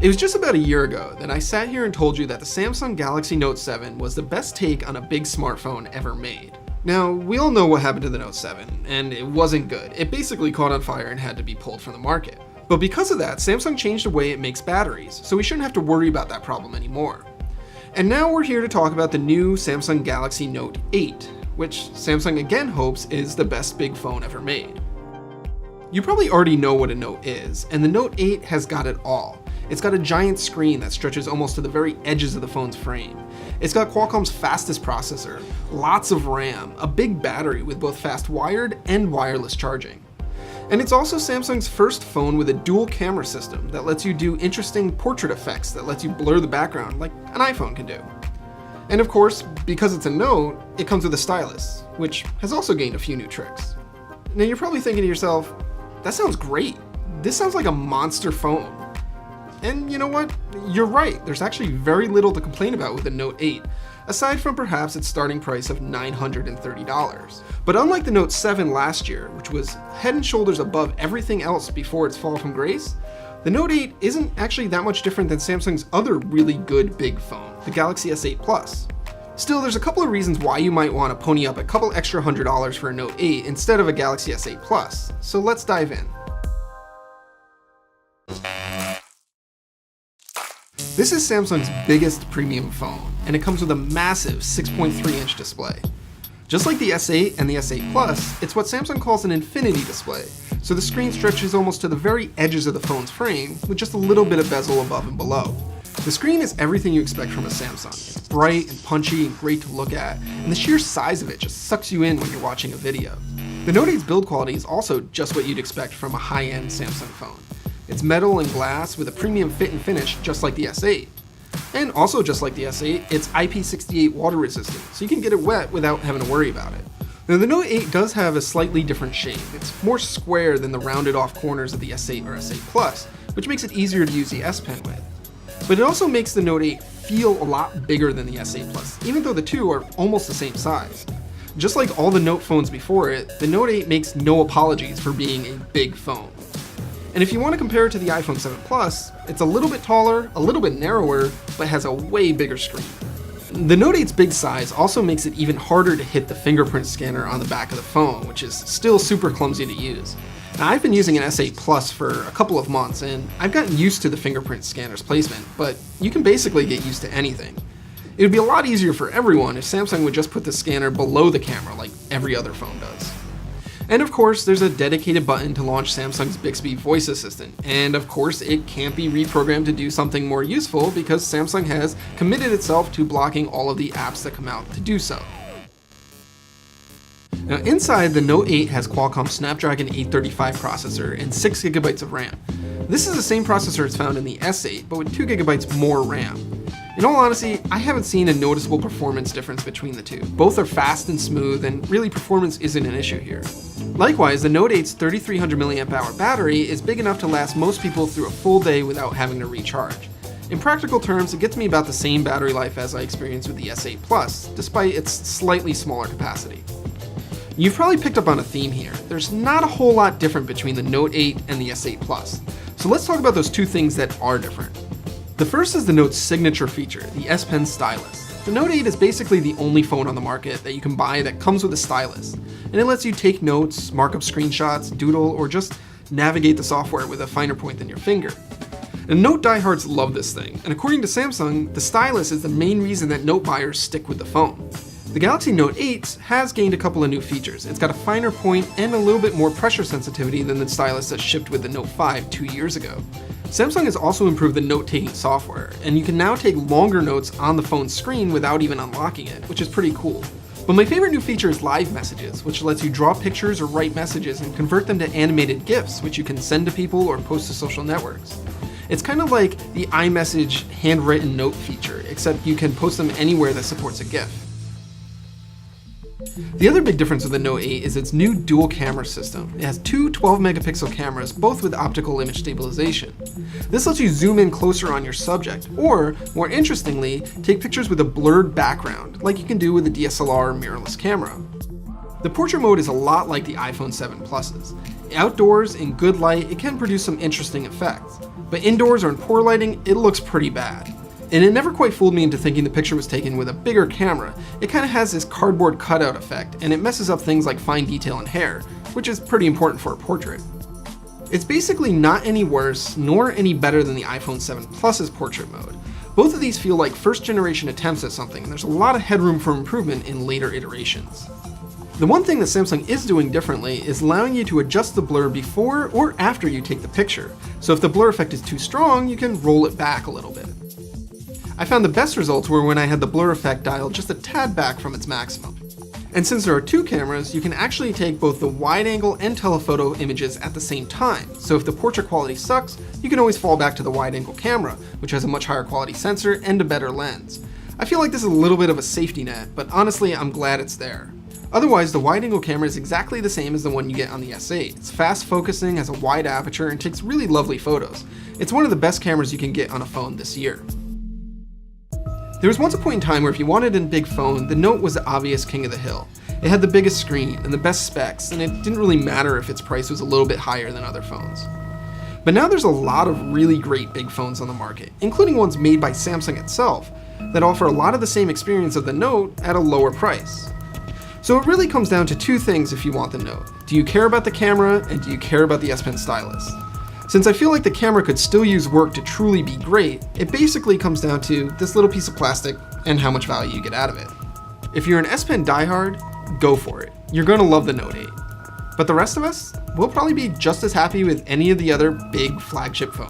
It was just about a year ago that I sat here and told you that the Samsung Galaxy Note 7 was the best take on a big smartphone ever made. Now, we all know what happened to the Note 7, and it wasn't good. It basically caught on fire and had to be pulled from the market. But because of that, Samsung changed the way it makes batteries, so we shouldn't have to worry about that problem anymore. And now we're here to talk about the new Samsung Galaxy Note 8, which Samsung again hopes is the best big phone ever made. You probably already know what a Note is, and the Note 8 has got it all. It's got a giant screen that stretches almost to the very edges of the phone's frame. It's got Qualcomm's fastest processor, lots of RAM, a big battery with both fast wired and wireless charging. And it's also Samsung's first phone with a dual camera system that lets you do interesting portrait effects that lets you blur the background like an iPhone can do. And of course, because it's a Note, it comes with a stylus, which has also gained a few new tricks. Now you're probably thinking to yourself, that sounds great. This sounds like a monster phone. And you know what? You're right, there's actually very little to complain about with the Note 8, aside from perhaps its starting price of $930. But unlike the Note 7 last year, which was head and shoulders above everything else before its fall from grace, the Note 8 isn't actually that much different than Samsung's other really good big phone, the Galaxy S8 Plus. Still, there's a couple of reasons why you might want to pony up a couple extra $100 for a Note 8 instead of a Galaxy S8 Plus, so let's dive in. This is Samsung's biggest premium phone, and it comes with a massive 6.3-inch display. Just like the S8 and the S8 Plus, it's what Samsung calls an infinity display, so the screen stretches almost to the very edges of the phone's frame with just a little bit of bezel above and below. The screen is everything you expect from a Samsung. It's bright and punchy and great to look at, and the sheer size of it just sucks you in when you're watching a video. The Note 8's build quality is also just what you'd expect from a high-end Samsung phone. It's metal and glass with a premium fit and finish just like the S8. And also just like the S8, it's IP68 water resistant, so you can get it wet without having to worry about it. Now the Note 8 does have a slightly different shape. It's more square than the rounded off corners of the S8 or S8 Plus, which makes it easier to use the S Pen with. But it also makes the Note 8 feel a lot bigger than the S8 Plus, even though the two are almost the same size. Just like all the Note phones before it, the Note 8 makes no apologies for being a big phone. And if you want to compare it to the iPhone 7 Plus, it's a little bit taller, a little bit narrower, but has a way bigger screen. The Note 8's big size also makes it even harder to hit the fingerprint scanner on the back of the phone, which is still super clumsy to use. Now, I've been using an S8 Plus for a couple of months, and I've gotten used to the fingerprint scanner's placement, but you can basically get used to anything. It would be a lot easier for everyone if Samsung would just put the scanner below the camera like every other phone does. And of course, there's a dedicated button to launch Samsung's Bixby voice assistant. And of course, it can't be reprogrammed to do something more useful because Samsung has committed itself to blocking all of the apps that come out to do so. Now inside, the Note 8 has Qualcomm's Snapdragon 835 processor and 6GB of RAM. This is the same processor it's found in the S8, but with 2GB more RAM. In all honesty, I haven't seen a noticeable performance difference between the two. Both are fast and smooth, and really performance isn't an issue here. Likewise, the Note 8's 3300 mAh battery is big enough to last most people through a full day without having to recharge. In practical terms, it gets me about the same battery life as I experienced with the S8 Plus, despite its slightly smaller capacity. You've probably picked up on a theme here. There's not a whole lot different between the Note 8 and the S8 Plus. So let's talk about those two things that are different. The first is the Note's signature feature, the S Pen stylus. The Note 8 is basically the only phone on the market that you can buy that comes with a stylus, and it lets you take notes, mark up screenshots, doodle, or just navigate the software with a finer point than your finger. And Note diehards love this thing, and according to Samsung, the stylus is the main reason that Note buyers stick with the phone. The Galaxy Note 8 has gained a couple of new features. It's got a finer point and a little bit more pressure sensitivity than the stylus that shipped with the Note 5 2 years ago. Samsung has also improved the note-taking software, and you can now take longer notes on the phone's screen without even unlocking it, which is pretty cool. But my favorite new feature is Live Messages, which lets you draw pictures or write messages and convert them to animated GIFs, which you can send to people or post to social networks. It's kind of like the iMessage handwritten note feature, except you can post them anywhere that supports a GIF. The other big difference with the Note 8 is its new dual camera system. It has two 12-megapixel cameras, both with optical image stabilization. This lets you zoom in closer on your subject, or, more interestingly, take pictures with a blurred background, like you can do with a DSLR or mirrorless camera. The portrait mode is a lot like the iPhone 7 Plus's. Outdoors, in good light, it can produce some interesting effects, but indoors or in poor lighting, it looks pretty bad. And it never quite fooled me into thinking the picture was taken with a bigger camera. It kind of has this cardboard cutout effect, and it messes up things like fine detail and hair, which is pretty important for a portrait. It's basically not any worse, nor any better than the iPhone 7 Plus's portrait mode. Both of these feel like first generation attempts at something, and there's a lot of headroom for improvement in later iterations. The one thing that Samsung is doing differently is allowing you to adjust the blur before or after you take the picture. So if the blur effect is too strong, you can roll it back a little bit. I found the best results were when I had the blur effect dialed just a tad back from its maximum. And since there are two cameras, you can actually take both the wide angle and telephoto images at the same time. So if the portrait quality sucks, you can always fall back to the wide angle camera, which has a much higher quality sensor and a better lens. I feel like this is a little bit of a safety net, but honestly, I'm glad it's there. Otherwise, the wide angle camera is exactly the same as the one you get on the S8. It's fast focusing, has a wide aperture, and takes really lovely photos. It's one of the best cameras you can get on a phone this year. There was once a point in time where if you wanted a big phone, the Note was the obvious king of the hill. It had the biggest screen and the best specs, and it didn't really matter if its price was a little bit higher than other phones. But now there's a lot of really great big phones on the market, including ones made by Samsung itself, that offer a lot of the same experience of the Note at a lower price. So it really comes down to two things if you want the Note. Do you care about the camera, and do you care about the S Pen stylus? Since I feel like the camera could still use work to truly be great, it basically comes down to this little piece of plastic and how much value you get out of it. If you're an S Pen diehard, go for it. You're gonna love the Note 8. But the rest of us, we'll probably be just as happy with any of the other big flagship phones.